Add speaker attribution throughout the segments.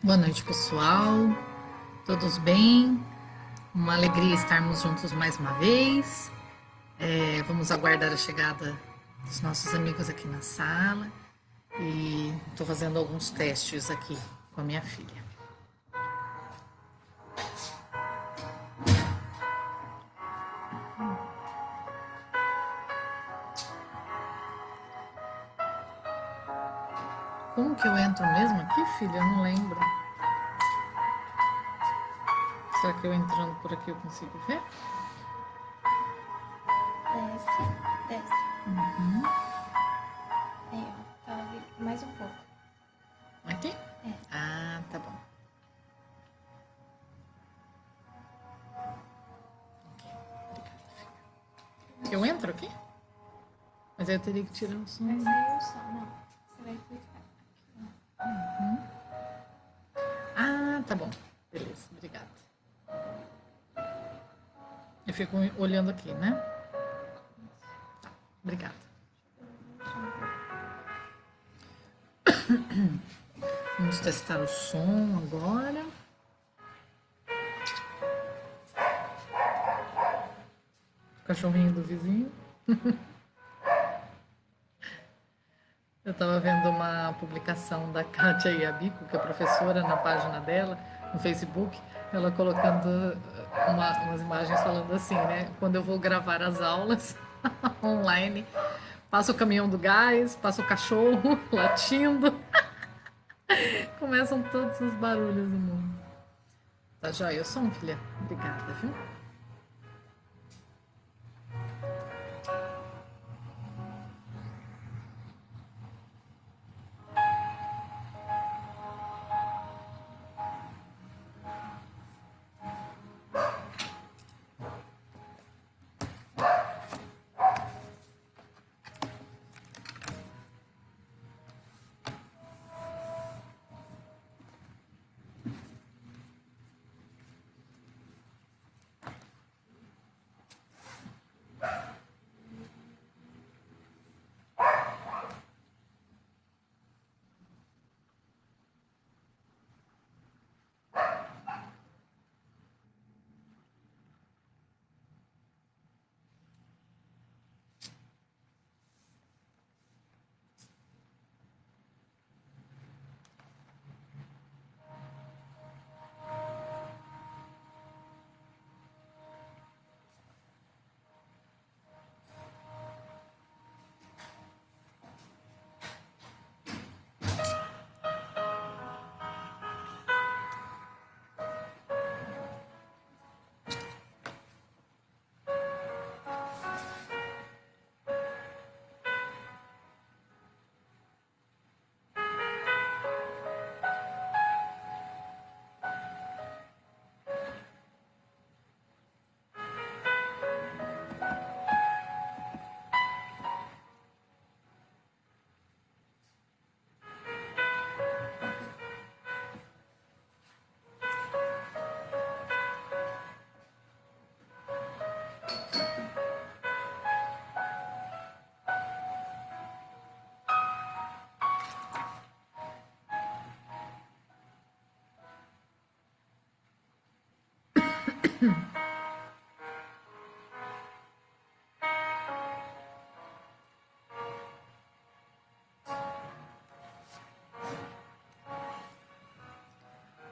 Speaker 1: Boa noite, pessoal. Todos bem? Uma alegria estarmos juntos mais uma vez. Vamos aguardar a chegada dos nossos amigos aqui na sala. E estou fazendo alguns testes aqui com a minha filha. Como que eu entro mesmo aqui, filha? Eu não lembro. Será que eu entrando por aqui eu consigo ver?
Speaker 2: Desce, desce. Aí, ó. Tá ali. Mais um pouco.
Speaker 1: Aqui?
Speaker 2: É.
Speaker 1: Ah, tá bom. Ok, obrigada, filha. Eu entro aqui? Mas aí eu teria que tirar o som.
Speaker 2: Vai sair o som. Não. Você vai clicar.
Speaker 1: Ah, tá bom. Beleza, obrigada. Eu fico olhando aqui, né? Tá, obrigada. Vamos testar o som agora. O cachorrinho do vizinho. Eu estava vendo uma publicação da Kátia Iabico, que é professora, na página dela, no Facebook, ela colocando umas imagens falando assim, né? Quando eu vou gravar as aulas online, passa o caminhão do gás, passa o cachorro latindo, começam todos os barulhos do mundo. Tá joia o som, filha? Obrigada, viu?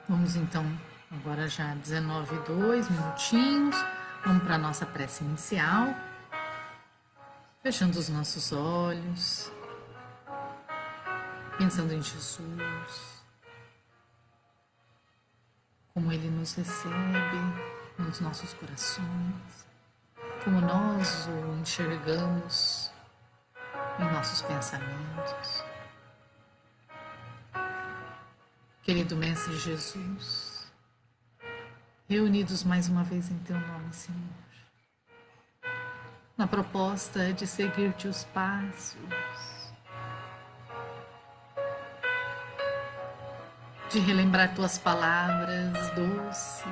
Speaker 1: Vamos então, agora já 19h02 minutinhos, vamos para a nossa prece inicial, fechando os nossos olhos, pensando em Jesus, como Ele nos recebe nos nossos corações, como nós o enxergamos em nossos pensamentos. Querido Mestre Jesus, reunidos mais uma vez em Teu nome, Senhor, na proposta de seguir-te os passos, de relembrar Tuas palavras doces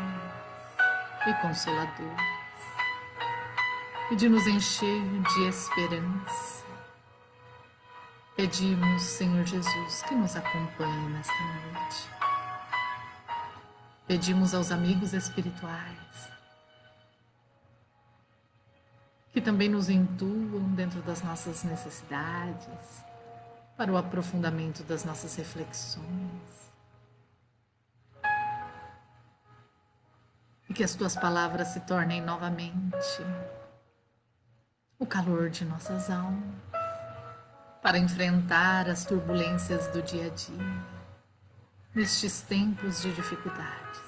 Speaker 1: e consoladoras, e de nos encher de esperança. Pedimos, Senhor Jesus, que nos acompanhe nesta noite, Pedimos aos amigos espirituais que também nos intuam dentro das nossas necessidades, para o aprofundamento das nossas reflexões. E que as tuas palavras se tornem novamente o calor de nossas almas, para enfrentar as turbulências do dia a dia, nestes tempos de dificuldades.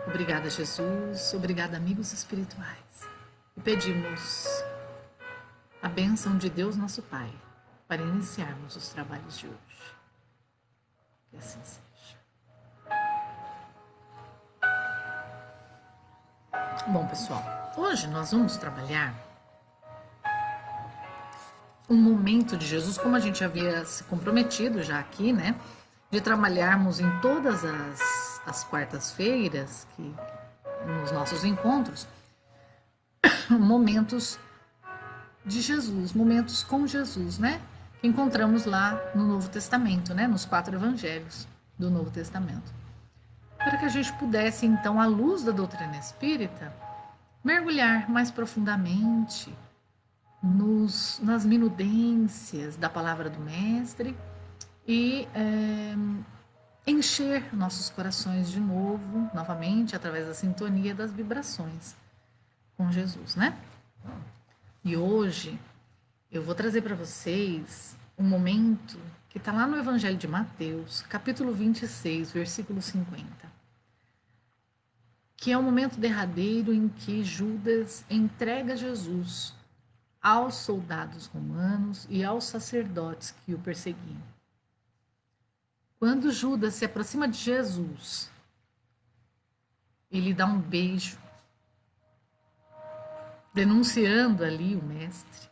Speaker 1: Obrigada, Jesus. Obrigada, amigos espirituais. E pedimos a bênção de Deus, nosso Pai, para iniciarmos os trabalhos de hoje. Que assim seja. Bom, pessoal, hoje nós vamos trabalhar um momento de Jesus, como a gente havia se comprometido já aqui, né? De trabalharmos em todas as quartas-feiras, nos nossos encontros, momentos de Jesus, momentos com Jesus, né? Que encontramos lá no Novo Testamento, né? Nos 4 evangelhos do Novo Testamento. Para que a gente pudesse, então, à luz da doutrina espírita, mergulhar mais profundamente nas minudências da palavra do Mestre e encher nossos corações de novo, novamente, através da sintonia das vibrações com Jesus, né? E hoje eu vou trazer para vocês um momento que está lá no Evangelho de Mateus, capítulo 26, versículo 50, que é o momento derradeiro em que Judas entrega Jesus aos soldados romanos e aos sacerdotes que o perseguiam. Quando Judas se aproxima de Jesus, ele dá um beijo, denunciando ali o Mestre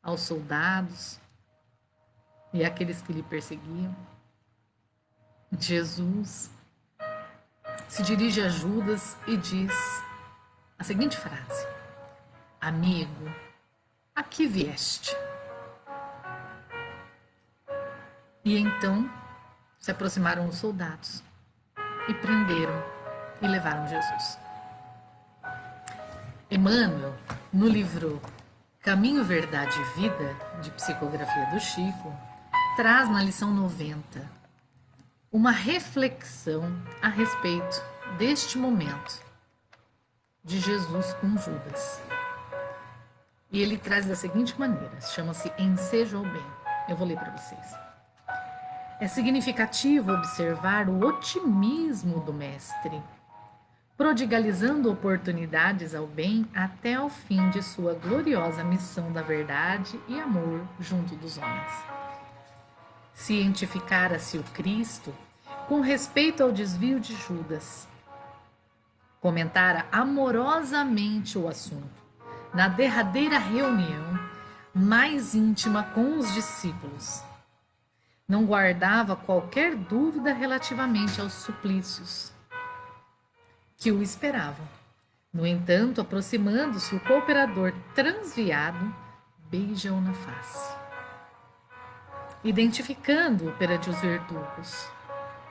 Speaker 1: aos soldados e àqueles que lhe perseguiam. Jesus se dirige a Judas e diz a seguinte frase: amigo, a que vieste? E então se aproximaram os soldados e prenderam e levaram Jesus. Emmanuel, no livro Caminho, Verdade e Vida, de psicografia do Chico, traz na lição 90 uma reflexão a respeito deste momento de Jesus com Judas. E ele traz da seguinte maneira, chama-se Ensejo ao Bem. Eu vou ler para vocês. É significativo observar o otimismo do Mestre, prodigalizando oportunidades ao bem até ao fim de sua gloriosa missão da verdade e amor junto dos homens. Cientificara-se o Cristo com respeito ao desvio de Judas. Comentara amorosamente o assunto na derradeira reunião mais íntima com os discípulos. Não guardava qualquer dúvida relativamente aos suplícios que o esperavam. No entanto, aproximando-se, o cooperador transviado beija-o na face, identificando-o perante os verdugos.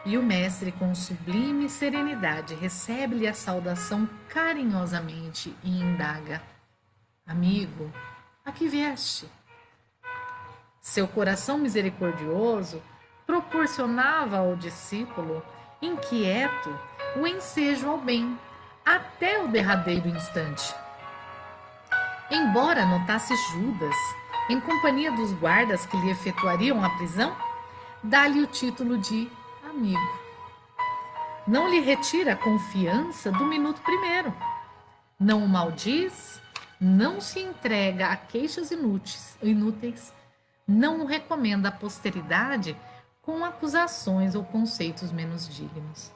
Speaker 1: E o mestre, com sublime serenidade, recebe-lhe a saudação carinhosamente e indaga: amigo, a que vieste? Seu coração misericordioso proporcionava ao discípulo, inquieto, o ensejo ao bem, até o derradeiro instante. Embora notasse Judas, em companhia dos guardas que lhe efetuariam a prisão, dá-lhe o título de amigo. Não lhe retira a confiança do minuto primeiro. Não o maldiz, não se entrega a queixas inúteis, não o recomenda à posteridade com acusações ou conceitos menos dignos.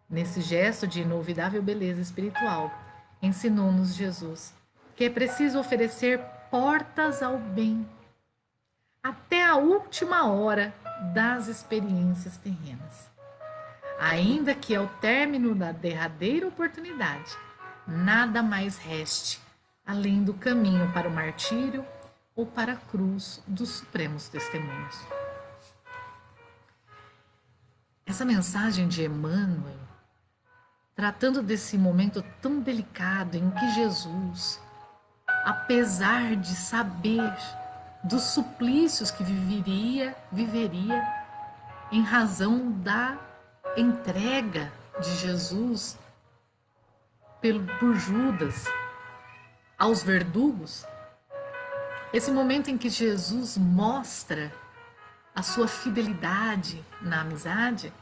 Speaker 1: Nesse gesto de inolvidável beleza espiritual, ensinou-nos Jesus que é preciso oferecer portas ao bem, até a última hora das experiências terrenas. Ainda que ao término da derradeira oportunidade, nada mais reste além do caminho para o martírio ou para a cruz dos supremos testemunhos. essa mensagem de Emmanuel, tratando desse momento tão delicado em que Jesus, apesar de saber dos suplícios que viveria em razão da entrega de Jesus por Judas aos verdugos, esse momento em que Jesus mostra a sua fidelidade na amizade,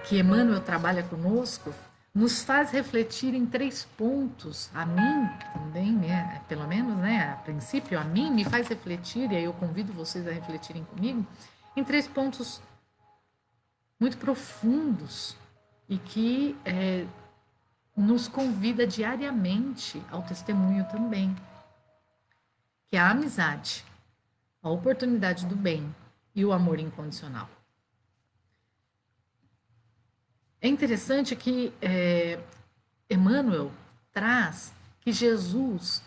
Speaker 1: que Emmanuel trabalha conosco, nos faz refletir em 3 pontos. A mim também, né, pelo menos, né, a princípio, a mim me faz refletir, e aí eu convido vocês a refletirem comigo, em 3 pontos muito profundos e que nos convida diariamente ao testemunho também, que é a amizade, a oportunidade do bem e o amor incondicional. É interessante que Emmanuel traz que Jesus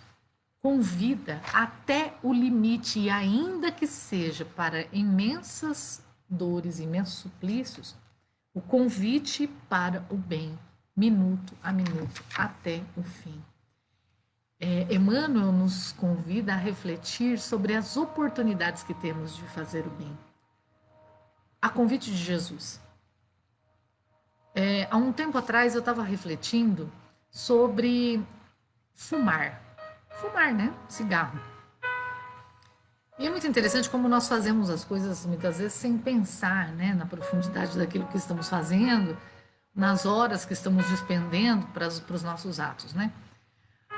Speaker 1: convida até o limite, e ainda que seja para imensas dores, imensos suplícios, o convite para o bem, minuto a minuto, até o fim. Emmanuel nos convida a refletir sobre as oportunidades que temos de fazer o bem. A convite de Jesus. Há um tempo atrás eu estava refletindo sobre fumar. Fumar, né? Cigarro. E é muito interessante como nós fazemos as coisas muitas vezes sem pensar, né, na profundidade daquilo que estamos fazendo, nas horas que estamos despendendo para os nossos atos, né?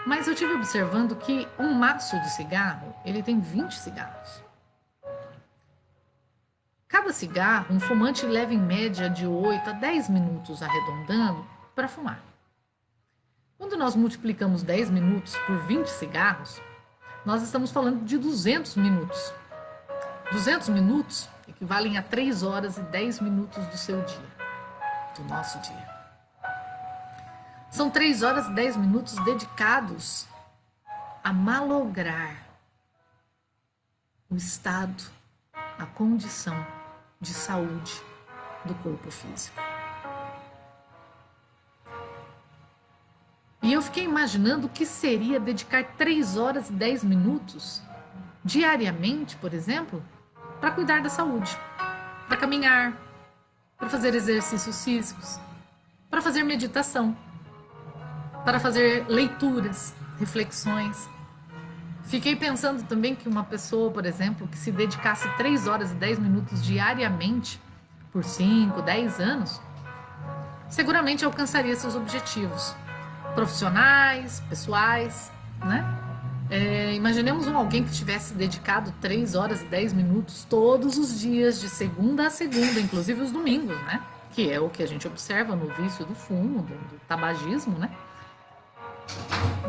Speaker 1: Mas eu tive observando que um maço de cigarro, ele tem 20 cigarros. Cada cigarro, um fumante leva em média de 8 a 10 minutos arredondando para fumar. Quando nós multiplicamos 10 minutos por 20 cigarros, nós estamos falando de 200 minutos. 200 minutos equivalem a 3 horas e 10 minutos do seu dia, do nosso dia. São 3 horas e 10 minutos dedicados a malograr o estado, a condição de saúde do corpo físico. E eu fiquei imaginando o que seria dedicar 3 horas e 10 minutos diariamente, por exemplo, para cuidar da saúde, para caminhar, para fazer exercícios físicos, para fazer meditação, para fazer leituras, reflexões. Fiquei pensando também que uma pessoa, por exemplo, que se dedicasse 3 horas e 10 minutos diariamente por 5, 10 anos, seguramente alcançaria seus objetivos profissionais, pessoais, né? Imaginemos alguém que tivesse dedicado 3 horas e 10 minutos todos os dias, de segunda a segunda, inclusive os domingos, né? Que é o que a gente observa no vício do fumo, do tabagismo, né?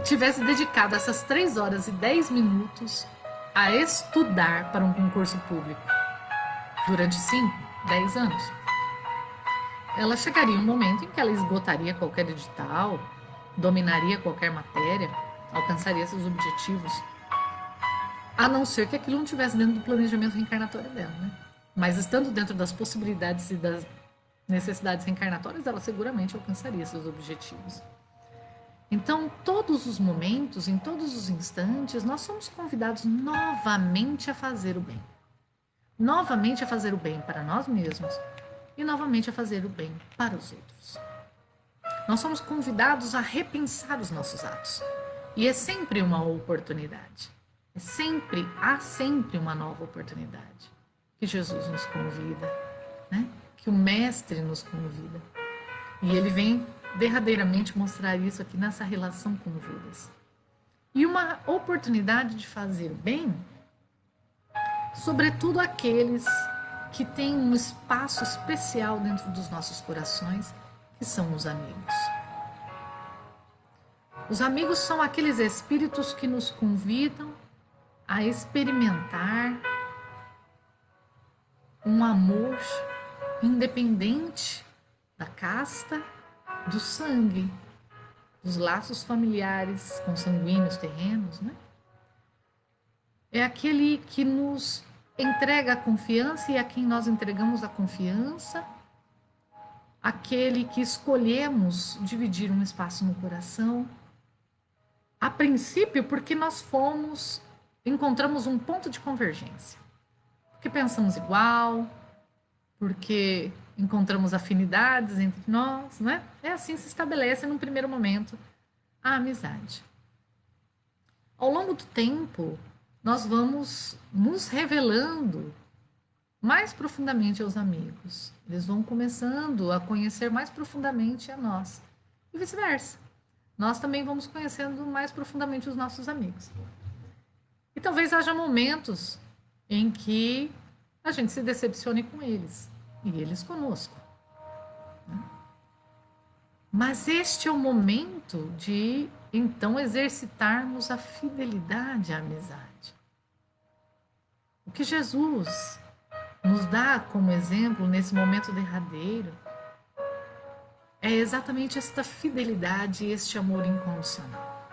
Speaker 1: Tivesse dedicado essas 3 horas e 10 minutos a estudar para um concurso público durante 5, 10 anos. Ela chegaria um momento em que ela esgotaria qualquer edital, dominaria qualquer matéria, alcançaria seus objetivos, a não ser que aquilo não estivesse dentro do planejamento reencarnatório dela, né? Mas estando dentro das possibilidades e das necessidades reencarnatórias, ela seguramente alcançaria seus objetivos. Então, todos os momentos, em todos os instantes, nós somos convidados novamente a fazer o bem. Novamente a fazer o bem para nós mesmos e novamente a fazer o bem para os outros. Nós somos convidados a repensar os nossos atos. E é sempre uma oportunidade. Há sempre uma nova oportunidade que Jesus nos convida, né? Que o Mestre nos convida. E ele vem derradeiramente mostrar isso aqui nessa relação com Judas. E uma oportunidade de fazer bem, sobretudo aqueles que têm um espaço especial dentro dos nossos corações, que são os amigos. Os amigos são aqueles espíritos que nos convidam a experimentar um amor independente da casta, do sangue, dos laços familiares consanguíneos terrenos, né? É aquele que nos entrega a confiança e a quem nós entregamos a confiança aquele que escolhemos dividir um espaço no coração, a princípio porque encontramos um ponto de convergência, porque pensamos igual, porque encontramos afinidades entre nós, né? É assim que se estabelece num primeiro momento a amizade. Ao longo do tempo, nós vamos nos revelando mais profundamente aos amigos. Eles vão começando a conhecer mais profundamente a nós. E vice-versa. Nós também vamos conhecendo mais profundamente os nossos amigos. E talvez haja momentos em que a gente se decepcione com eles e eles conosco. Mas este é o momento de, então, exercitarmos a fidelidade à amizade. O que Jesus nos dá como exemplo nesse momento derradeiro é exatamente esta fidelidade e este amor incondicional.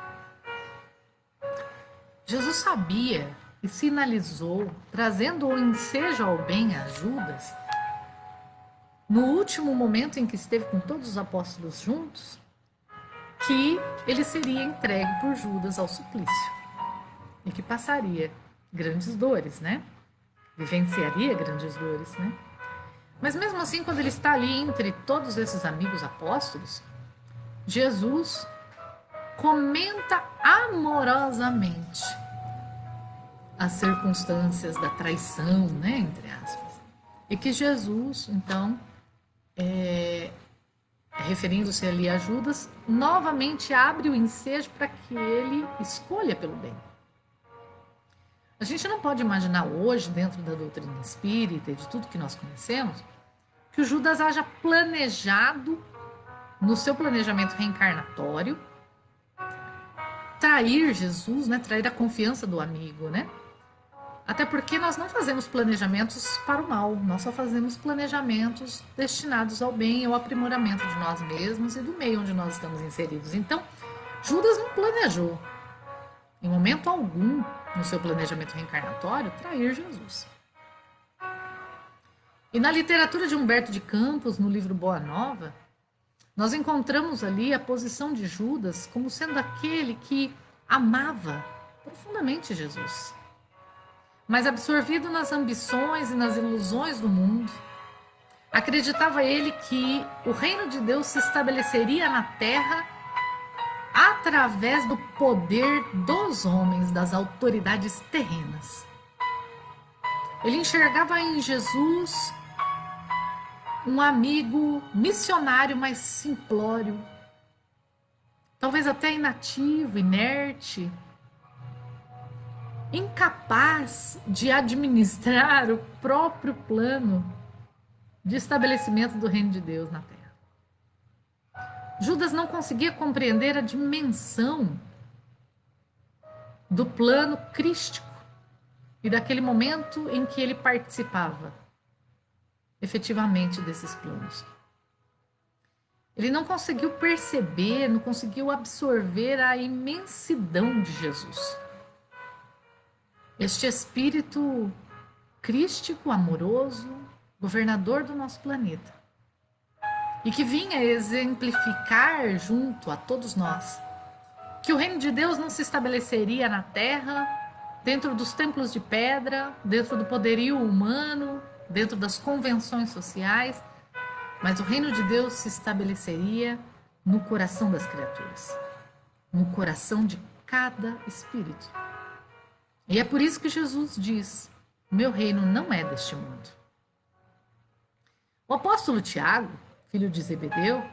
Speaker 1: Jesus sabia e sinalizou, trazendo o ensejo ao bem a Judas, no último momento em que esteve com todos os apóstolos juntos, que ele seria entregue por Judas ao suplício e que passaria grandes dores, né? Vivenciaria grandes dores, né? Mas mesmo assim, quando ele está ali entre todos esses amigos apóstolos, Jesus comenta amorosamente as circunstâncias da traição, né, entre aspas. E que Jesus, então, referindo-se ali a Judas, novamente abre o ensejo para que ele escolha pelo bem. A gente não pode imaginar hoje, dentro da doutrina espírita e de tudo que nós conhecemos, que o Judas haja planejado, no seu planejamento reencarnatório, trair Jesus, né? Trair a confiança do amigo, né? Até porque nós não fazemos planejamentos para o mal, nós só fazemos planejamentos destinados ao bem e ao aprimoramento de nós mesmos e do meio onde nós estamos inseridos. Então, Judas não planejou, em momento algum, no seu planejamento reencarnatório, trair Jesus. E na literatura de Humberto de Campos, no livro Boa Nova, nós encontramos ali a posição de Judas como sendo aquele que amava profundamente Jesus, mas absorvido nas ambições e nas ilusões do mundo, acreditava ele que o reino de Deus se estabeleceria na terra através do poder dos homens, das autoridades terrenas. Ele enxergava em Jesus um amigo missionário, mas simplório, talvez até inativo, inerte, incapaz de administrar o próprio plano de estabelecimento do reino de Deus na terra. Judas não conseguia compreender a dimensão do plano crístico e daquele momento em que ele participava efetivamente desses planos. Ele não conseguiu perceber, não conseguiu absorver a imensidão de Jesus. Este espírito crístico, amoroso, governador do nosso planeta, e que vinha exemplificar junto a todos nós que o reino de Deus não se estabeleceria na terra, dentro dos templos de pedra, dentro do poderio humano, dentro das convenções sociais, mas o reino de Deus se estabeleceria no coração das criaturas, no coração de cada espírito. E é por isso que Jesus diz: meu reino não é deste mundo. O apóstolo Tiago, filho de Zebedeu,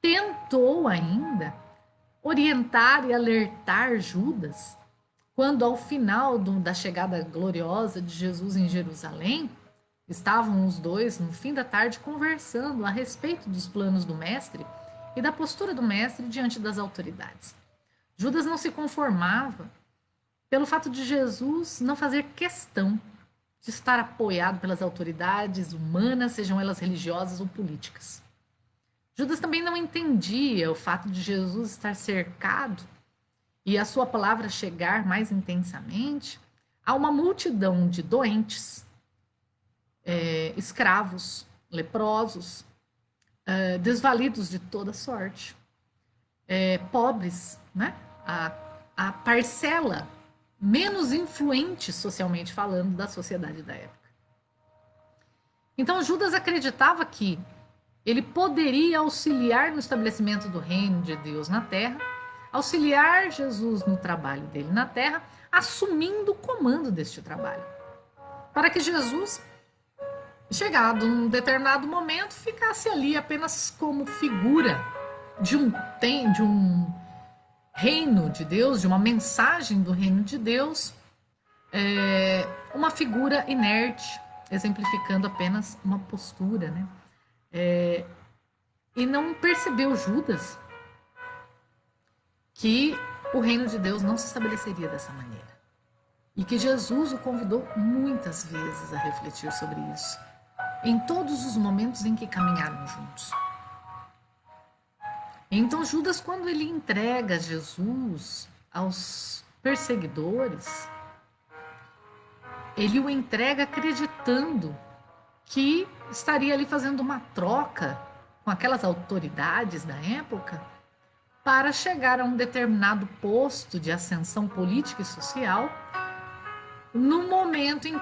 Speaker 1: tentou ainda orientar e alertar Judas quando, ao final da chegada gloriosa de Jesus em Jerusalém, estavam os dois, no fim da tarde, conversando a respeito dos planos do mestre e da postura do mestre diante das autoridades. Judas não se conformava pelo fato de Jesus não fazer questão de estar apoiado pelas autoridades humanas, sejam elas religiosas ou políticas. Judas também não entendia o fato de Jesus estar cercado e a sua palavra chegar mais intensamente a uma multidão de doentes, escravos, leprosos, desvalidos de toda sorte, pobres, né? A parcela menos influente socialmente falando da sociedade da época. Então Judas acreditava que ele poderia auxiliar no estabelecimento do reino de Deus na terra, auxiliar Jesus no trabalho dele na terra, assumindo o comando deste trabalho. Para que Jesus, chegado num determinado momento, ficasse ali apenas como figura de um reino de Deus, de uma mensagem do reino de Deus, uma figura inerte, exemplificando apenas uma postura, né? E não percebeu Judas que o reino de Deus não se estabeleceria dessa maneira. E que Jesus o convidou muitas vezes a refletir sobre isso, em todos os momentos em que caminharam juntos. Então Judas, quando ele entrega Jesus aos perseguidores, ele o entrega acreditando que estaria ali fazendo uma troca com aquelas autoridades da época para chegar a um determinado posto de ascensão política e social, no momento em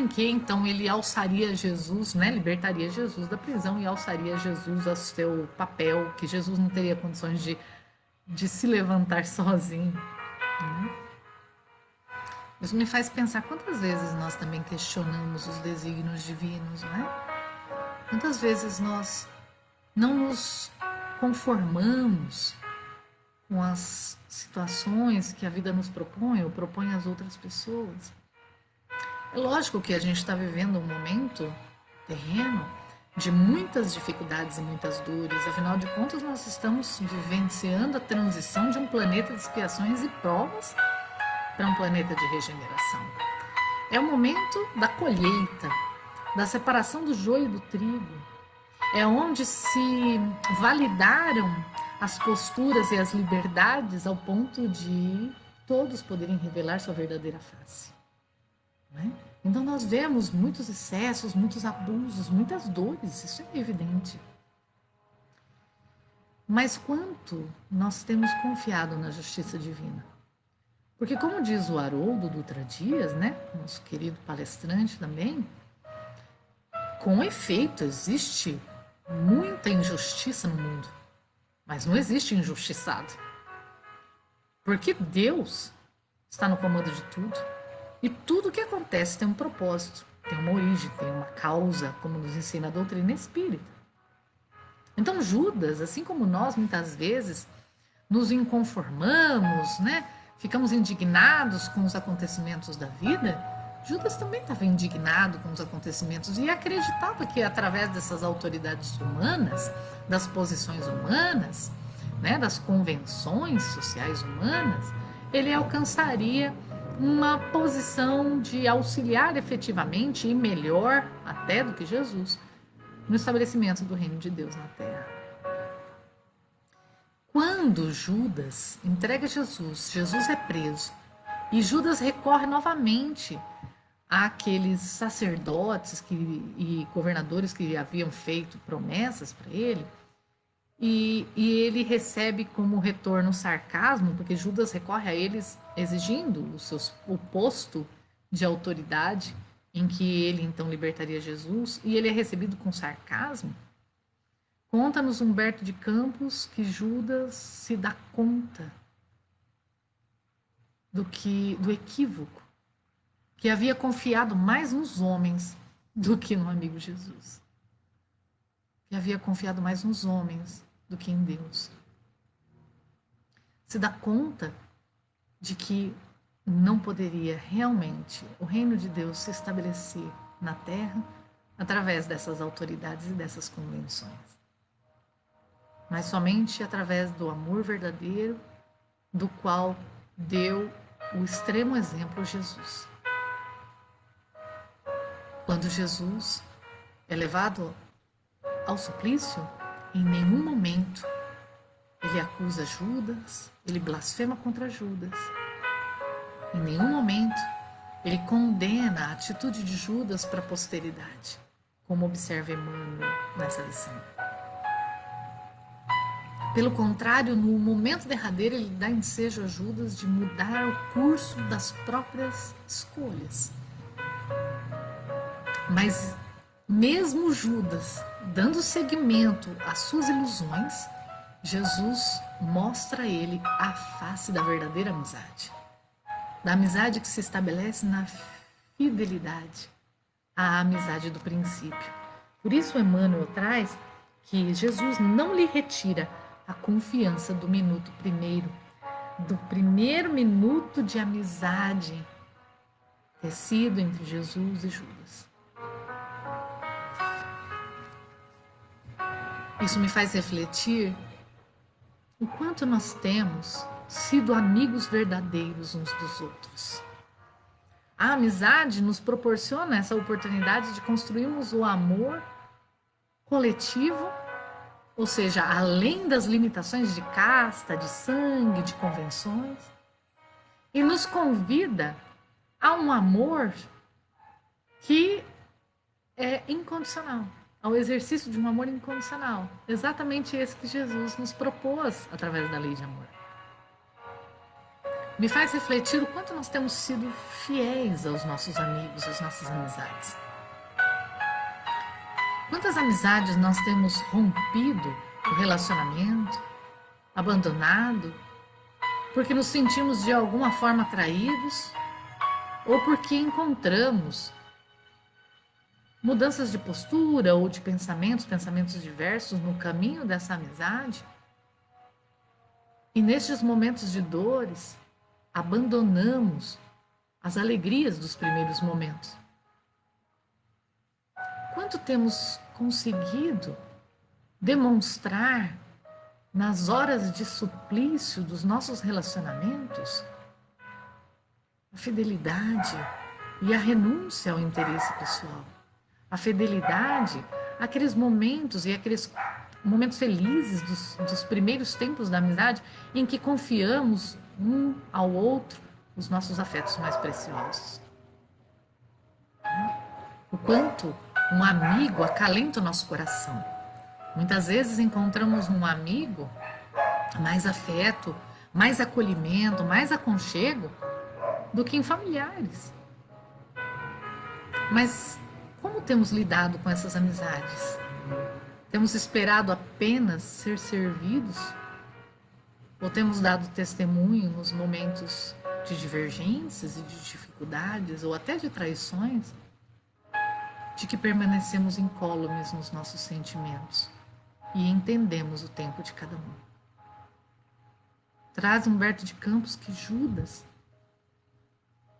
Speaker 1: que então ele alçaria Jesus, né, libertaria Jesus da prisão e alçaria Jesus ao seu papel, que Jesus não teria condições de se levantar sozinho. Né? Isso me faz pensar quantas vezes nós também questionamos os desígnios divinos, né? Quantas vezes nós não nos conformamos com as situações que a vida nos propõe ou propõe às outras pessoas. É lógico que a gente está vivendo um momento terreno de muitas dificuldades e muitas dores. Afinal de contas, nós estamos vivenciando a transição de um planeta de expiações e provas para um planeta de regeneração. É o momento da colheita, da separação do joio do trigo. É onde se validaram as posturas e as liberdades ao ponto de todos poderem revelar sua verdadeira face. Não é? Então nós vemos muitos excessos, muitos abusos, muitas dores, isso é evidente. Mas quanto nós temos confiado na justiça divina? Porque como diz o Haroldo Dutra Dias, né, nosso querido palestrante também, com efeito existe muita injustiça no mundo, mas não existe injustiçado. Porque Deus está no comando de tudo. E tudo que acontece tem um propósito, tem uma origem, tem uma causa, como nos ensina a doutrina espírita. Então Judas, assim como nós muitas vezes nos inconformamos, né? Ficamos indignados com os acontecimentos da vida, Judas também estava indignado com os acontecimentos e acreditava que através dessas autoridades humanas, das posições humanas, né, das convenções sociais humanas, ele alcançaria uma posição de auxiliar efetivamente e melhor até do que Jesus no estabelecimento do reino de Deus na terra. Quando Judas entrega Jesus, Jesus é preso e Judas recorre novamente àqueles sacerdotes e governadores que haviam feito promessas para ele, e ele recebe como retorno sarcasmo, porque Judas recorre a eles exigindo o posto de autoridade em que ele então libertaria Jesus, e ele é recebido com sarcasmo. Conta-nos Humberto de Campos que Judas se dá conta do equívoco, que havia confiado mais nos homens do que no amigo Jesus. Que havia confiado mais nos homens do que em Deus. Se dá conta de que não poderia realmente o reino de Deus se estabelecer na terra através dessas autoridades e dessas convenções, mas somente através do amor verdadeiro, do qual deu o extremo exemplo Jesus. Quando Jesus é levado ao suplício, em nenhum momento ele acusa Judas, ele blasfema contra Judas. Em nenhum momento ele condena a atitude de Judas para a posteridade, como observa Emmanuel nessa lição. Pelo contrário, no momento derradeiro, ele dá ensejo a Judas de mudar o curso das próprias escolhas. Mas mesmo Judas dando seguimento às suas ilusões, Jesus mostra a ele a face da verdadeira amizade. Da amizade que se estabelece na fidelidade, a amizade do princípio. Por isso Emmanuel traz que Jesus não lhe retira a confiança do minuto primeiro, do primeiro minuto de amizade tecido entre Jesus e Judas. Isso me faz refletir o quanto nós temos sido amigos verdadeiros uns dos outros. A amizade nos proporciona essa oportunidade de construirmos o amor coletivo, ou seja, além das limitações de casta, de sangue, de convenções, e nos convida a um amor que é incondicional, ao exercício de um amor incondicional. Exatamente esse que Jesus nos propôs através da lei de amor. Me faz refletir o quanto nós temos sido fiéis aos nossos amigos, às nossas amizades. Quantas amizades nós temos rompido o relacionamento, abandonado, porque nos sentimos de alguma forma traídos ou porque encontramos mudanças de postura ou de pensamentos diversos no caminho dessa amizade. E nestes momentos de dores, abandonamos as alegrias dos primeiros momentos. Quanto temos conseguido demonstrar nas horas de suplício dos nossos relacionamentos a fidelidade e a renúncia ao interesse pessoal. A fidelidade àqueles momentos e aqueles momentos felizes dos primeiros tempos da amizade em que confiamos um ao outro os nossos afetos mais preciosos. O quanto um amigo acalenta o nosso coração. Muitas vezes encontramos num amigo mais afeto, mais acolhimento, mais aconchego do que em familiares. Mas como temos lidado com essas amizades? Temos esperado apenas ser servidos? Ou temos dado testemunho nos momentos de divergências e de dificuldades, ou até de traições, de que permanecemos incólumes nos nossos sentimentos e entendemos o tempo de cada um? Traz Humberto de Campos que Judas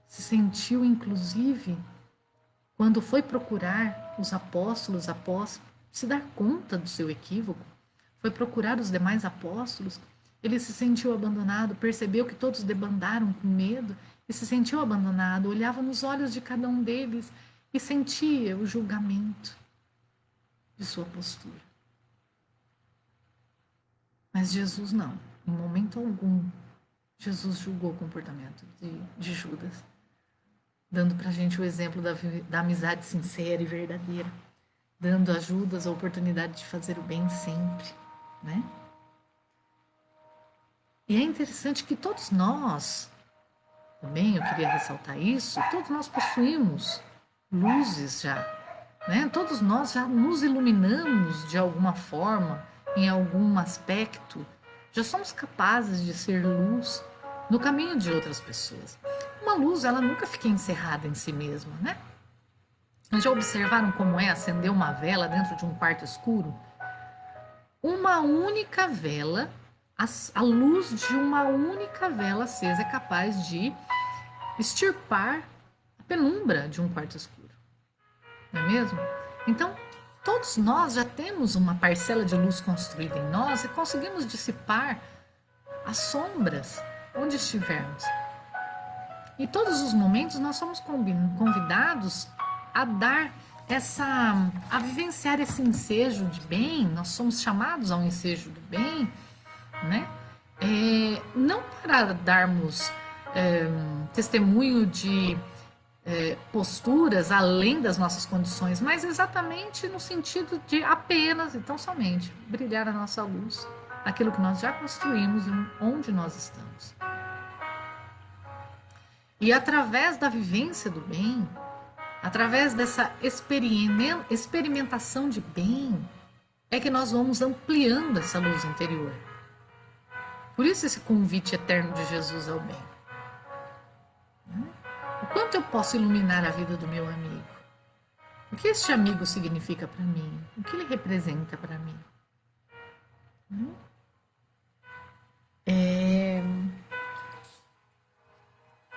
Speaker 1: se sentiu, inclusive, quando foi procurar os apóstolos após se dar conta do seu equívoco, foi procurar os demais apóstolos, ele se sentiu abandonado, percebeu que todos debandaram com medo e se sentiu abandonado, olhava nos olhos de cada um deles e sentia o julgamento de sua postura. Mas Jesus não, em momento algum, Jesus julgou o comportamento de Judas, dando para a gente o exemplo da amizade sincera e verdadeira, dando a Judas a oportunidade de fazer o bem sempre, né? E é interessante que todos nós, também eu queria ressaltar isso, todos nós possuímos luzes já, né? Todos nós já nos iluminamos de alguma forma, em algum aspecto, já somos capazes de ser luz no caminho de outras pessoas. Uma luz, ela nunca fica encerrada em si mesma, né? Já observaram como é acender uma vela dentro de um quarto escuro? Uma única vela, a luz de uma única vela acesa é capaz de extirpar a penumbra de um quarto escuro. Não é mesmo? Então, todos nós já temos uma parcela de luz construída em nós e conseguimos dissipar as sombras onde estivermos. Em todos os momentos nós somos convidados a dar a vivenciar esse ensejo de bem, nós somos chamados a um ensejo do bem, né? Não para darmos testemunho de posturas além das nossas condições, mas exatamente no sentido de apenas e tão somente brilhar a nossa luz aquilo que nós já construímos e onde nós estamos. E através da vivência do bem, através dessa experimentação de bem, é que nós vamos ampliando essa luz interior. Por isso esse convite eterno de Jesus ao bem. O quanto eu posso iluminar a vida do meu amigo? O que este amigo significa para mim? O que ele representa para mim?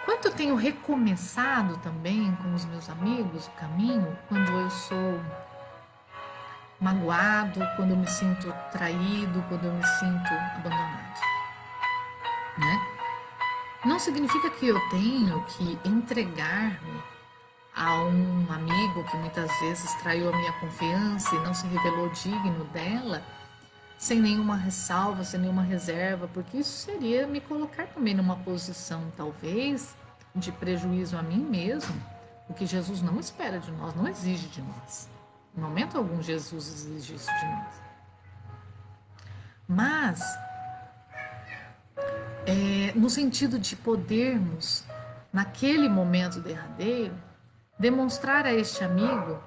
Speaker 1: Quanto eu tenho recomeçado também com os meus amigos o caminho quando eu sou magoado, quando eu me sinto traído, quando eu me sinto abandonado, né? Não significa que eu tenho que entregar-me a um amigo que muitas vezes traiu a minha confiança e não se revelou digno dela, sem nenhuma ressalva, sem nenhuma reserva, porque isso seria me colocar também numa posição, talvez, de prejuízo a mim mesmo, o que Jesus não espera de nós, não exige de nós. Em momento algum Jesus exige isso de nós. Mas, no sentido de podermos, naquele momento derradeiro, demonstrar a este amigo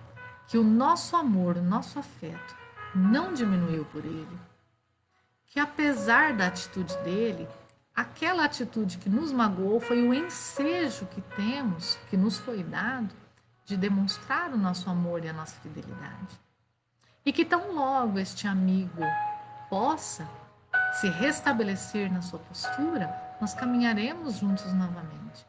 Speaker 1: que o nosso amor, o nosso afeto, não diminuiu por ele. Que apesar da atitude dele, aquela atitude que nos magoou foi o ensejo que temos, que nos foi dado, de demonstrar o nosso amor e a nossa fidelidade. E que tão logo este amigo possa se restabelecer na sua postura, nós caminharemos juntos novamente.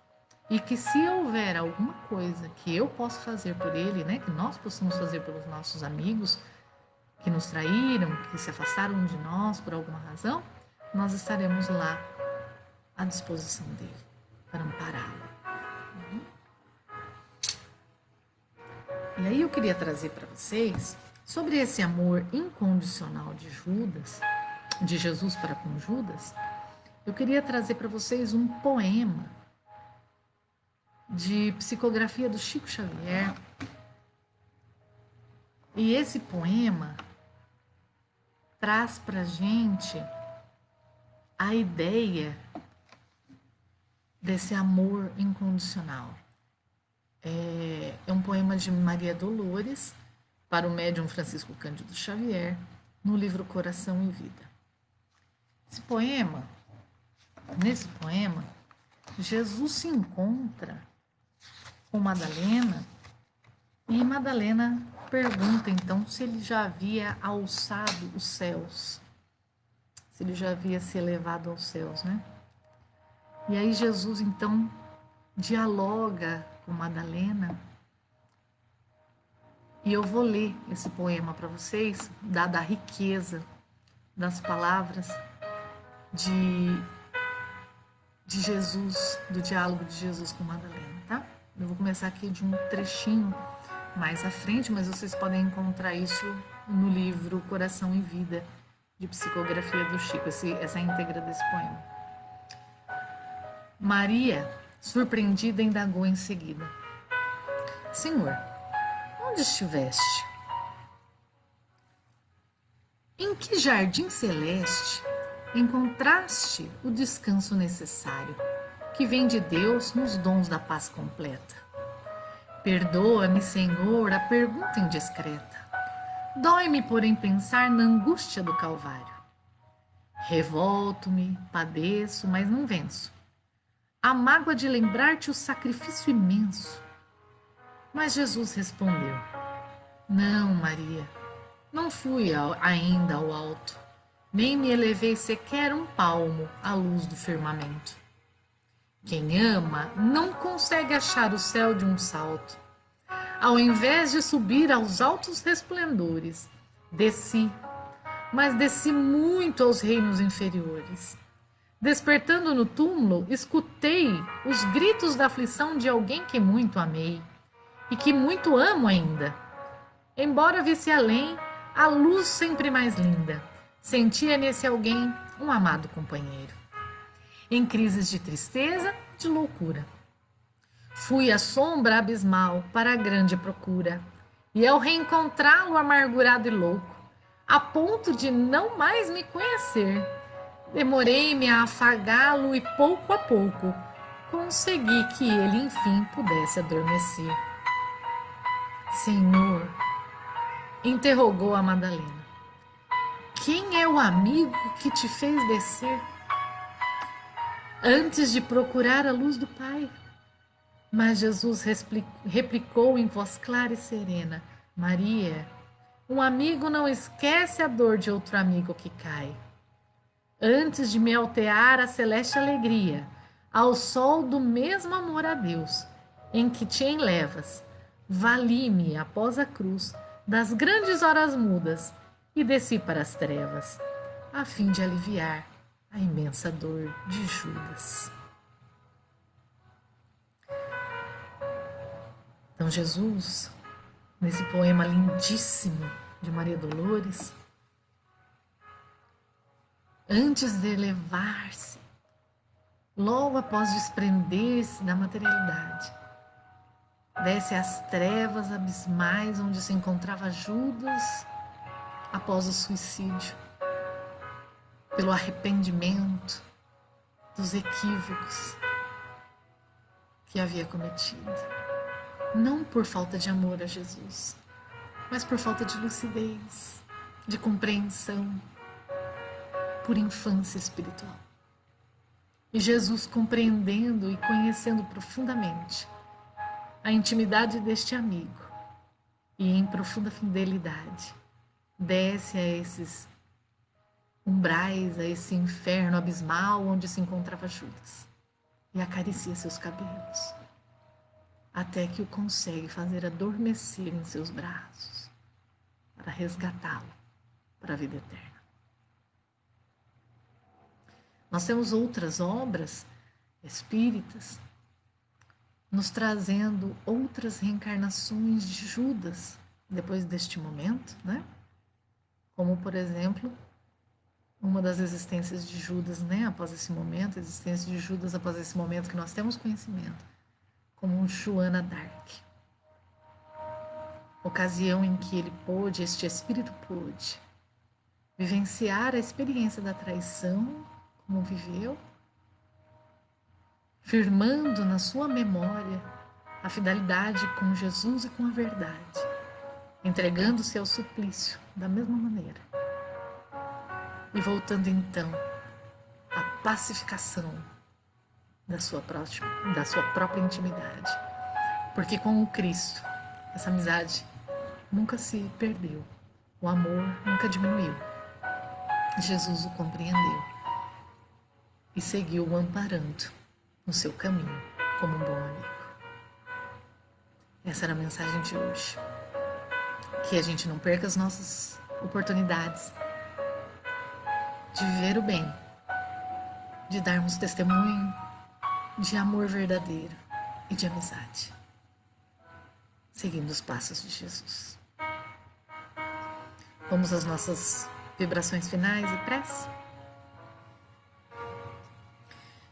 Speaker 1: E que se houver alguma coisa que eu possa fazer por ele, né, que nós possamos fazer pelos nossos amigos que nos traíram, que se afastaram de nós por alguma razão, nós estaremos lá à disposição dele para ampará-lo. E aí eu queria trazer para vocês sobre esse amor incondicional de Judas, de Jesus para com Judas. Eu queria trazer para vocês um poema de psicografia do Chico Xavier. E esse poema traz para a gente a ideia desse amor incondicional. É um poema de Maria Dolores para o médium Francisco Cândido Xavier, no livro Coração e Vida. Nesse poema, Jesus se encontra com Madalena e Madalena pergunta então se ele já havia alçado os céus, se ele já havia se elevado aos céus, né? E aí Jesus então dialoga com Madalena e eu vou ler esse poema para vocês, dada a riqueza das palavras de Jesus, do diálogo de Jesus com Madalena, tá? Eu vou começar aqui de um trechinho mais à frente, mas vocês podem encontrar isso no livro Coração e Vida, de psicografia do Chico, essa íntegra desse poema. Maria, surpreendida, indagou em seguida: Senhor, onde estiveste? Em que jardim celeste encontraste o descanso necessário, que vem de Deus nos dons da paz completa? Perdoa-me, Senhor, a pergunta indiscreta. Dói-me, porém, pensar na angústia do Calvário. Revolto-me, padeço, mas não venço a mágoa de lembrar-te o sacrifício imenso. Mas Jesus respondeu: Não, Maria, não fui ainda ao alto, nem me elevei sequer um palmo à luz do firmamento. Quem ama não consegue achar o céu de um salto. Ao invés de subir aos altos resplendores, desci, mas desci muito aos reinos inferiores. Despertando no túmulo, escutei os gritos da aflição de alguém que muito amei e que muito amo ainda. Embora visse além a luz sempre mais linda, sentia nesse alguém um amado companheiro. Em crises de tristeza, de loucura, fui à sombra abismal para a grande procura, e ao reencontrá-lo amargurado e louco, a ponto de não mais me conhecer. Demorei-me a afagá-lo e pouco a pouco consegui que ele enfim pudesse adormecer. Senhor, interrogou a Madalena, quem é o amigo que te fez descer antes de procurar a luz do Pai? Mas Jesus replicou em voz clara e serena: Maria, um amigo não esquece a dor de outro amigo que cai. Antes de me altear a celeste alegria, ao sol do mesmo amor a Deus, em que te enlevas, vali-me após a cruz das grandes horas mudas e desci para as trevas, a fim de aliviar a imensa dor de Judas. Então, Jesus, nesse poema lindíssimo de Maria Dolores, antes de elevar-se, logo após desprender-se da materialidade, desce às trevas abismais onde se encontrava Judas após o suicídio, pelo arrependimento dos equívocos que havia cometido. Não por falta de amor a Jesus, mas por falta de lucidez, de compreensão, por infância espiritual. E Jesus, compreendendo e conhecendo profundamente a intimidade deste amigo e em profunda fidelidade, desce a esses umbrais, a esse inferno abismal onde se encontrava Judas e acaricia seus cabelos, até que o consegue fazer adormecer em seus braços para resgatá-lo para a vida eterna. Nós temos outras obras espíritas nos trazendo outras reencarnações de Judas depois deste momento, né? Como, por exemplo, uma das existências de Judas, né? Após esse momento, a existência de Judas após esse momento que nós temos conhecimento, como Joana d'Arc. Ocasião em que ele pôde, este espírito pôde, vivenciar a experiência da traição, como viveu, firmando na sua memória a fidelidade com Jesus e com a verdade, entregando-se ao suplício da mesma maneira e voltando então à pacificação da sua própria intimidade, porque com o Cristo essa amizade nunca se perdeu, o amor nunca diminuiu. Jesus o compreendeu e seguiu o amparando no seu caminho como um bom amigo. Essa era a mensagem de hoje. Que a gente não perca as nossas oportunidades de viver o bem, de darmos testemunho de amor verdadeiro e de amizade, seguindo os passos de Jesus. Vamos às nossas vibrações finais e prece?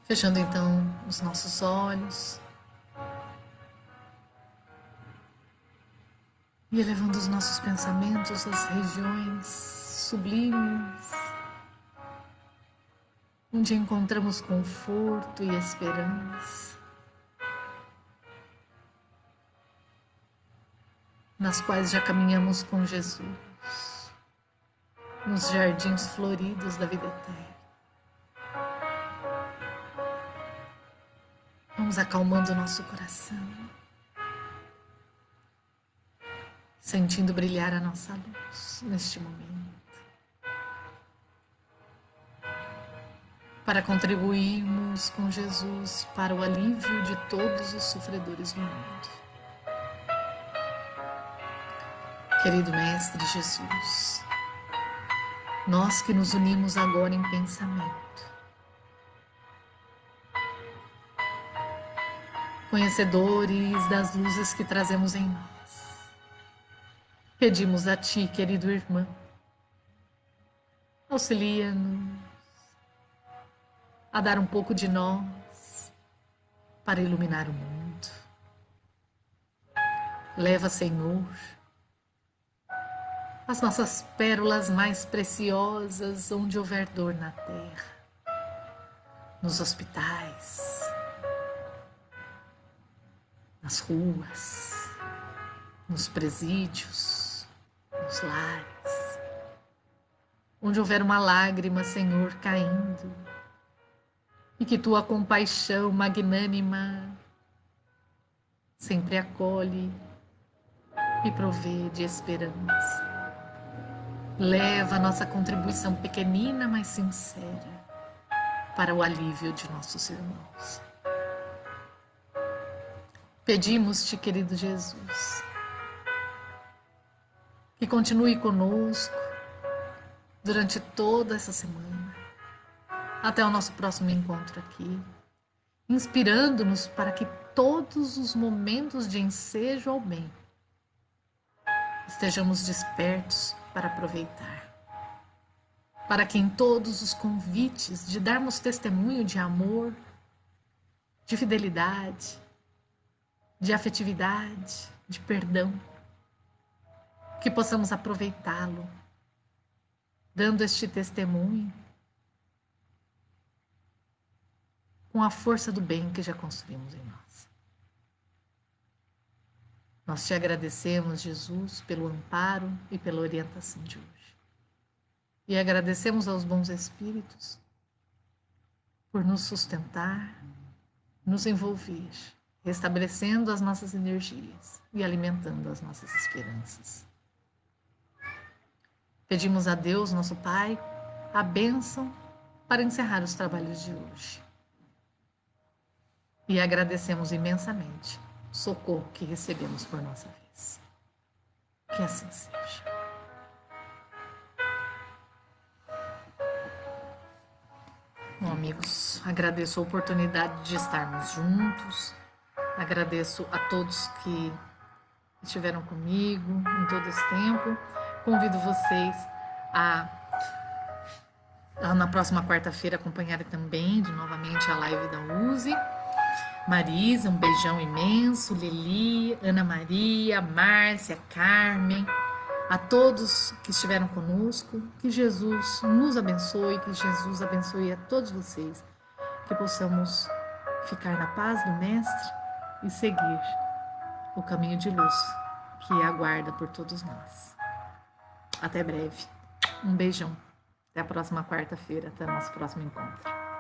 Speaker 1: Fechando então os nossos olhos e elevando os nossos pensamentos às regiões sublimes, onde encontramos conforto e esperança, nas quais já caminhamos com Jesus, nos jardins floridos da vida eterna. Vamos acalmando o nosso coração, sentindo brilhar a nossa luz neste momento, para contribuirmos com Jesus para o alívio de todos os sofredores do mundo. Querido Mestre Jesus, nós que nos unimos agora em pensamento, conhecedores das luzes que trazemos em nós, pedimos a Ti, querido irmão, auxilia-nos a dar um pouco de nós para iluminar o mundo. Leva, Senhor, as nossas pérolas mais preciosas onde houver dor na terra, nos hospitais, nas ruas, nos presídios, nos lares, onde houver uma lágrima, Senhor, caindo, e que tua compaixão magnânima sempre acolhe e provê de esperança. Leva a nossa contribuição pequenina, mas sincera, para o alívio de nossos irmãos. Pedimos-te, querido Jesus, que continue conosco durante toda essa semana, até o nosso próximo encontro aqui, inspirando-nos para que todos os momentos de ensejo ao bem estejamos despertos para aproveitar, para que em todos os convites de darmos testemunho de amor, de fidelidade, de afetividade, de perdão, que possamos aproveitá-lo, dando este testemunho com a força do bem que já construímos em nós. Nós te agradecemos, Jesus, pelo amparo e pela orientação de hoje. E agradecemos aos bons espíritos por nos sustentar, nos envolver, restabelecendo as nossas energias e alimentando as nossas esperanças. Pedimos a Deus, nosso Pai, a bênção para encerrar os trabalhos de hoje. E agradecemos imensamente o socorro que recebemos por nossa vez. Que assim seja. Bom, amigos, agradeço a oportunidade de estarmos juntos. Agradeço a todos que estiveram comigo em todo esse tempo. Convido vocês a na próxima quarta-feira acompanharem também novamente a live da USE. Marisa, um beijão imenso, Lili, Ana Maria, Márcia, Carmen, a todos que estiveram conosco, que Jesus nos abençoe, que Jesus abençoe a todos vocês, que possamos ficar na paz do Mestre e seguir o caminho de luz que aguarda por todos nós. Até breve. Um beijão. Até a próxima quarta-feira, até o nosso próximo encontro.